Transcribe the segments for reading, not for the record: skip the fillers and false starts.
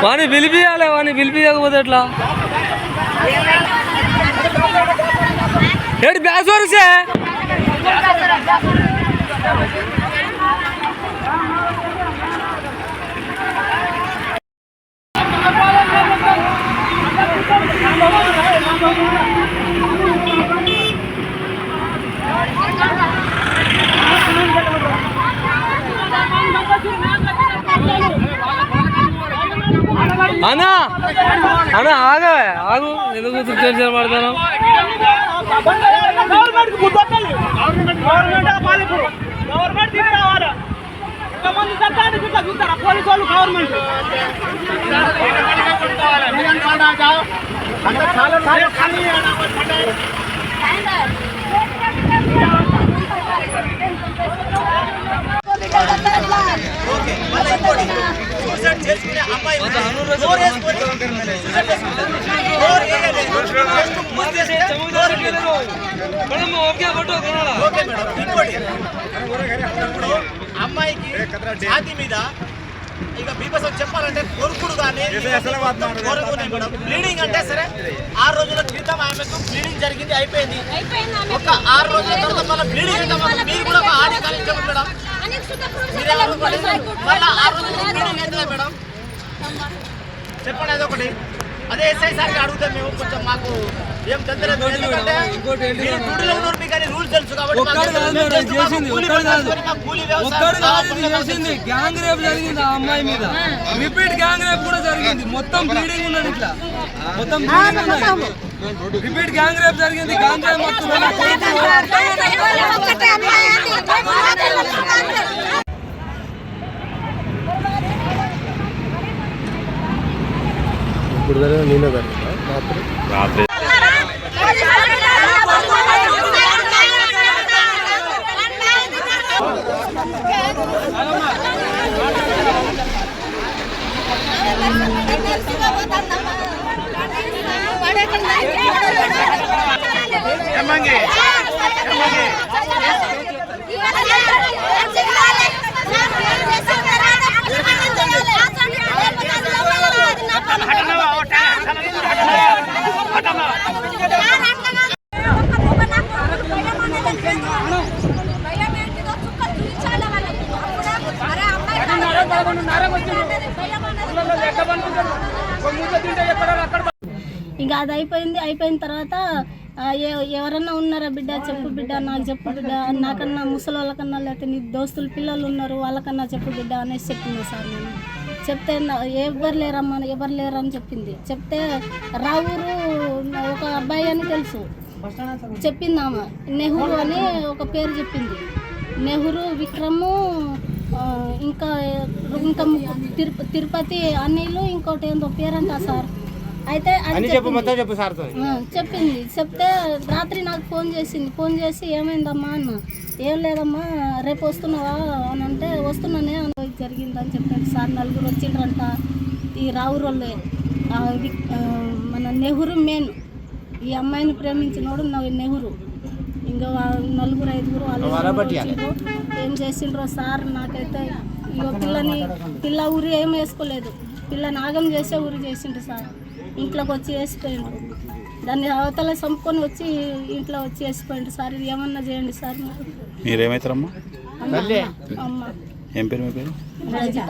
వాణి పిలిపియాలి, వాణి పిలిపియకపోతే ఎట్లా? ఏడు బ్యాస్ వరుసే అన్నా అన్నా ఆగవే ఆగు, ఎందుకు టెన్షన్ పడతాను? అమ్మాయికి ఛాతీ మీద ఇక బీభత్సం చెప్పాలంటే కొరుకుడు కానీ బ్లీడింగ్ అంటే సరే 6 రోజుల క్రితం ఆమెకు బ్లీడింగ్ జరిగింది, అయిపోయింది. ఒక 6 రోజుల తర్వాత మళ్ళీ బ్లీడింగ్ అయితే మీరు కూడా ఒక ఆడి కానీ చెప్పండి మేడం, మళ్ళీ 6 రోజుల బ్లీడింగ్ అవుతుందా మేడం? చెప్పండి అదొకటి. అదే ఎస్ఐ సార్కి అడుగుతాం మేము, కొంచెం మాకు ఏం తెలియదు, ఎందుకంటే మీరు డ్యూటీలో ఉన్నారు, మీకు అన్ని రూల్స్ తెలుసు కాబట్టి. గ్యాంగ్ రేప్ జరిగింది ఆ అమ్మాయి మీద, రిపీట్ గ్యాంగ్ రేప్ కూడా జరిగింది. మొత్తం బ్లీడింగ్ ఉన్నది, ఇట్లా మొత్తం రిపీట్ గ్యాంగ్ రేప్ జరిగింది. గ్యాంగ్ రేప్ మొత్తం ఇప్పుడు నేనే రాత్రి ఇంకా అది అయిపోయిన తర్వాత ఎవరన్నా ఉన్నారా బిడ్డ, చెప్పు బిడ్డ, నాకు చెప్పు బిడ్డ, నాకన్నా ముసలి వాళ్ళకన్నా లేకపోతే నీ దోస్తులు పిల్లలు ఉన్నారు వాళ్ళకన్నా చెప్పు బిడ్డ అనేసి చెప్పింది సార్. నేను చెప్తే ఎవరు లేరని చెప్పింది. చెప్తే రావూరు ఒక అబ్బాయి అని తెలుసు చెప్పింది ఆమె, నెహ్రూ అని ఒక పేరు చెప్పింది. నెహ్రూ, విక్రము, ఇంకా తిరుపతి అనిలు, ఇంకోటి ఏందో పేరంట సార్. అయితే అది చెప్పింది. చెప్తే రాత్రి నాకు ఫోన్ చేసి ఏమైందమ్మా అన్న. ఏం లేదమ్మా, రేపు వస్తున్నావా అని అంటే వస్తున్నానే అని జరిగిందని చెప్పాడు సార్. 4 వచ్చిండ్రంట, ఈ రావురోళ్ళే. మన నెహ్రూ మెయిన్, ఈ అమ్మాయిని ప్రేమించినోడు నెహ్రూ. ఇంకా 4, 5 వాళ్ళు ఏం చేసిండ్రో సార్. నాకైతే ఇగో పిల్ల ఊరి ఏం వేసుకోలేదు, పిల్ల నాగం చేసే ఊరి చేసిండ్రు సార్. ఇంట్లోకి వచ్చి వేసిపోయిండ్రు, దాన్ని అవతల చంపుకొని వచ్చి ఇంట్లో వచ్చి వేసిపోయిండ్రు సార్. ఇది ఏమన్నా చేయండి సార్. మీరేమవుతారమ్మా? అమ్మ ఏం పేరు మీ పేరు? రజిత.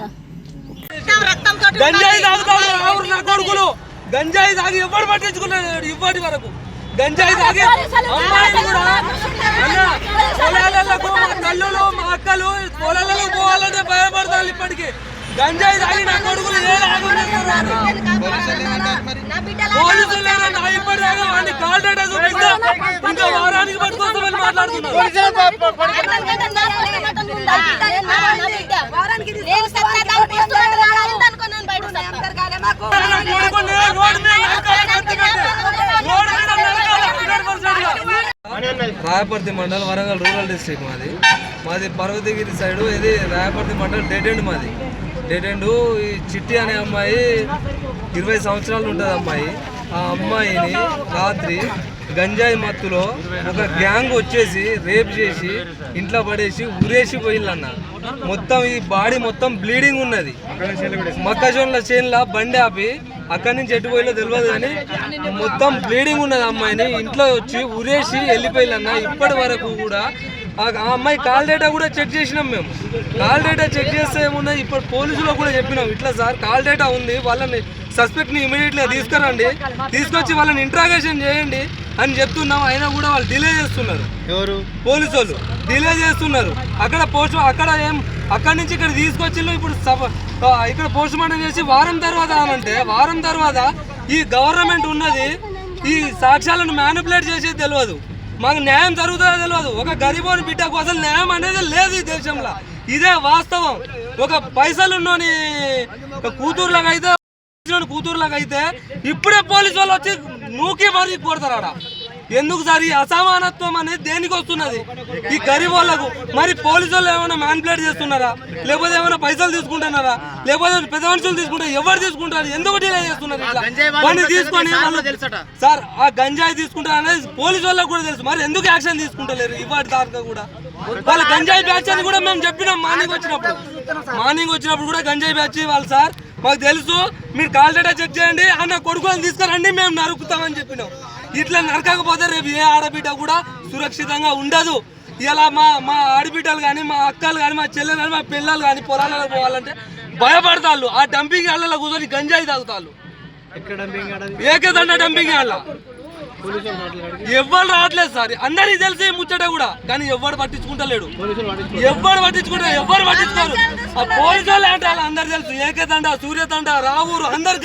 గంజాయి తాగుతాడు నా కొడుకులు, గంజాయి తాగి ఎవరు పట్టించుకున్నాడు ఇప్పటి వరకు. గంజాయి తాగి అమ్మాయిలు కూడా పొలాలకు, మా తల్లులు మా అక్కలు పొలాలకు పోవాలంటే భయపడతారు ఇప్పటికీ. గంజాయి తాగి నా కొడుకులు ఏ పోలీసులు లేరన్నా ఇప్పటిదాకా వాడిని కాల్ డేటా చూపిస్తా ఇంకా వారానికి పట్టుకొస్తామని మాట్లాడుతున్నారు. రాయపర్తి మండల్, వరంగల్ రూరల్ డిస్ట్రిక్ట్ మాది. పర్వతగిరి సైడ్, ఇది రాయపర్తి మండల్ డెడ్ ఎండ్ మాది. Dead end. ఈ చిట్టి అనే అమ్మాయి 20 సంవత్సరాలు ఉంటుంది అమ్మాయి. ఆ అమ్మాయిని రాత్రి గంజాయి మత్తులో ఒక గ్యాంగ్ వచ్చేసి రేప్ చేసి ఇంట్లో పడేసి ఉరేసి పోయిల్లన్న. మొత్తం ఈ బాడీ మొత్తం బ్లీడింగ్ ఉన్నది. మొక్కజొన్నల చేనుల బండి ఆపి అక్కడి నుంచి ఎటు పోయిలో తెలియదు కానీ మొత్తం బ్లీడింగ్ ఉన్నది. అమ్మాయిని ఇంట్లో వచ్చి ఉరేసి వెళ్ళిపోయిల్లన్న. ఇప్పటి వరకు కూడా ఆ అమ్మాయి కాల్ డేటా కూడా చెక్ చేసినాం మేము. కాల్ డేటా చెక్ చేస్తే ఏమున్నది, ఇప్పుడు పోలీసులో కూడా చెప్పినాం ఇట్లా సార్ కాల్ డేటా ఉంది, వాళ్ళని సస్పెక్ట్ని ఇమీడియట్గా తీసుకురండి, తీసుకొచ్చి వాళ్ళని ఇంట్రాగేషన్ చేయండి అని చెప్తున్నాం. అయినా కూడా వాళ్ళు డిలే చేస్తున్నారు. ఎవరు? పోలీసు వాళ్ళు డిలే చేస్తున్నారు. అక్కడి నుంచి ఇక్కడ తీసుకొచ్చి ఇప్పుడు ఇక్కడ పోస్ట్ మార్టం చేసి వారం తర్వాత అనంటే వారం తర్వాత ఈ గవర్నమెంట్ ఉన్నది ఈ సాక్ష్యాలను మ్యానిపులేట్ చేసేది తెలియదు. మాకు న్యాయం జరుగుతుందో తెలియదు. ఒక గరీబోని బిడ్డకు అసలు న్యాయం అనేది లేదు ఈ దేశంలో. ఇదే వాస్తవం. ఒక పైసలున్నోని కూతుర్లాగైతే ఇప్పుడే పోలీసు వాళ్ళు వచ్చి నూకి మరీ కొడతారు ఆడ. ఎందుకు సార్ ఈ అసమానత్వం అనేది దేనికి వస్తున్నది ఈ గరీబ్ వాళ్ళకు? మరి పోలీసు వాళ్ళు ఏమైనా మ్యానిపులేట్ చేస్తున్నారా, లేకపోతే ఏమైనా పైసలు తీసుకుంటున్నారా, లేకపోతే పెద్ద మనుషులు తీసుకుంటారు? ఎవరు తీసుకుంటారు? ఎందుకు డిలే చేస్తున్నారు? ఇట్లా తీసుకొని సార్ ఆ గంజాయి తీసుకుంటారు అనేది పోలీసు వాళ్ళకు కూడా తెలుసు. మరి ఎందుకు యాక్షన్ తీసుకుంటలేరు ఇవాటి దాకా కూడా? వాళ్ళ గంజాయి బ్యాచ్ అని కూడా మేము చెప్పినాం. మార్నింగ్ వచ్చినప్పుడు కూడా గంజాయి బ్యాచ్ వాళ్ళు సార్ మాకు తెలుసు, మీరు కాల్ డేటా చెక్ చేయండి అన్న కొడుకుని తీసుకురండి, మేము నరుకుతామని చెప్పినాం. ఇట్లా నరకకపోతే రేపు ఏ ఆడబిడ్డ కూడా సురక్షితంగా ఉండదు. ఇలా మా ఆడబిడ్డలు కానీ, మా అక్కలు కానీ, మా చెల్లెలు కానీ, మా పిల్లలు కానీ పొలాలకు పోవాలంటే భయపడతాళ్ళు. ఆ డంపింగ్ యార్డ్లలో కూర్చొని గంజాయి తాగుతాళ్ళు. ఏకదండ డంపింగ్ యార్డ్ల ఎవ్వరు రావట్లేదు సార్. అందరికి తెలిసి ముచ్చట కూడా, కానీ ఎవ్వరు పట్టించుకుంటలేడు. ఎవ్వరు పట్టించుకోరు. ఆ పోలీసు వాళ్ళు అంటే అందరు తెలుసు. ఏకదండ, సూర్యతండ, రావూరు అందరు